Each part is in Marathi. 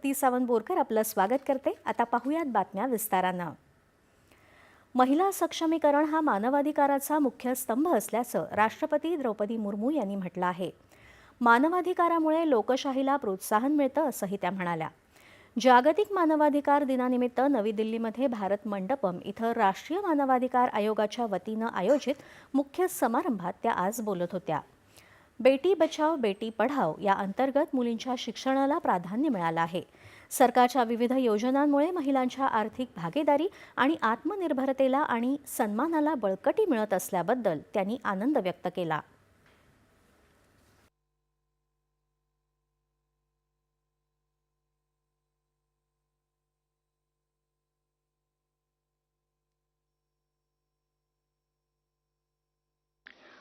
भक्ती सावंत बोरकर आपलं स्वागत करते। आता पाहूयात बातम्या विस्तारानं। महिला सक्षमीकरण हा मानवाधिकाराचा मुख्य स्तंभ असल्याचं राष्ट्रपती द्रौपदी मुर्मू यांनी म्हटलं आहे। मानवाधिकारामुळे लोकशाहीला प्रोत्साहन मिळतं असंही त्या म्हणाल्या। जागतिक मानवाधिकार दिनानिमित्त नवी दिल्लीमध्ये भारत मंडपम इथं राष्ट्रीय मानवाधिकार आयोगाच्या वतीनं आयोजित मुख्य समारंभात त्या आज बोलत होत्या। बेटी बचाओ बेटी पढाओ या अंतर्गत मुलींच्या शिक्षणाला प्राधान्य मिळालं आहे। सरकारच्या विविध योजनांमुळे महिलांच्या आर्थिक भागीदारी आणि आत्मनिर्भरतेला आणि सन्मानाला बळकटी मिळत असल्याबद्दल त्यांनी आनंद व्यक्त केला।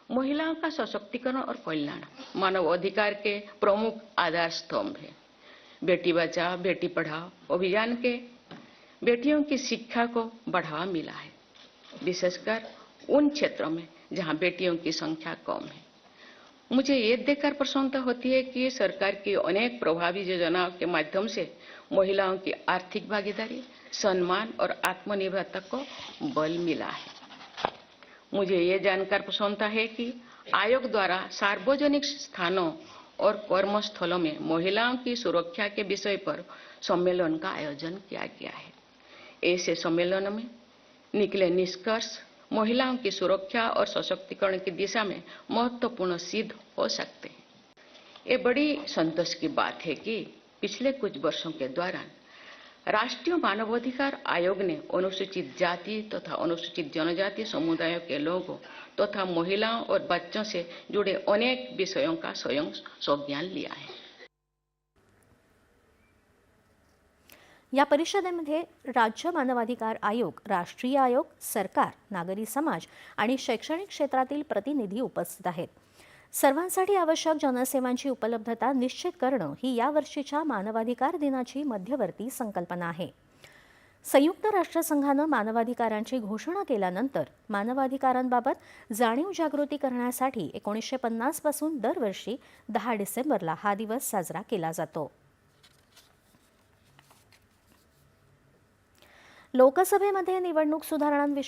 महिलाओं का सशक्तिकरण और कल्याण मानव अधिकार के प्रमुख आधार स्तंभ है। बेटी बचाओ बेटी पढ़ाओ अभियान के बेटियों की शिक्षा को बढ़ावा मिला है, विशेषकर उन क्षेत्रों में जहां बेटियों की संख्या कम है। मुझे ये देखकर प्रसन्नता होती है कि सरकार की अनेक प्रभावी योजनाओं के माध्यम से महिलाओं की आर्थिक भागीदारी, सम्मान और आत्मनिर्भरता को बल मिला है। मुझे ये जानकर प्रसन्नता है कि आयोग द्वारा सार्वजनिक स्थानों और कर्मस्थलों में महिलाओं की सुरक्षा के विषय पर सम्मेलन का आयोजन किया गया है। ऐसे सम्मेलनों में निकले निष्कर्ष महिलाओं की सुरक्षा और सशक्तिकरण की दिशा में महत्वपूर्ण सिद्ध हो सकते हैं। ये बड़ी संतोष की बात है कि पिछले कुछ वर्षों के दौरान राष्ट्रीय मानवाधिकार आयोग ने अनुसूचित जाति तथा अनुसूचित जनजाति समुदायों के लोगों तथा महिलाओं और बच्चों से जुड़े अनेक विषयों का स्वयं संज्ञान लिया है। या परिषदेमध्ये राज्य मानवाधिकार आयोग, राष्ट्रीय आयोग, सरकार, नागरी समाज आणि शैक्षणिक क्षेत्रातील प्रतिनिधी उपस्थित आहेत। सर्वांसाठी आवश्यक जनसेवांची उपलब्धता निश्चित करणं ही या वर्षीच्या मानवाधिकार दिनाची मध्यवर्ती संकल्पना आहे। संयुक्त राष्ट्रसंघानं मानवाधिकारांची घोषणा केल्यानंतर मानवाधिकारांबाबत जाणीव जागृती करण्यासाठी 1950 पासून दरवर्षी 10 डिसेंबरला हा दिवस साजरा केला जातो। लोकसभेमध्ये निवडणूक सुधारणांविषयी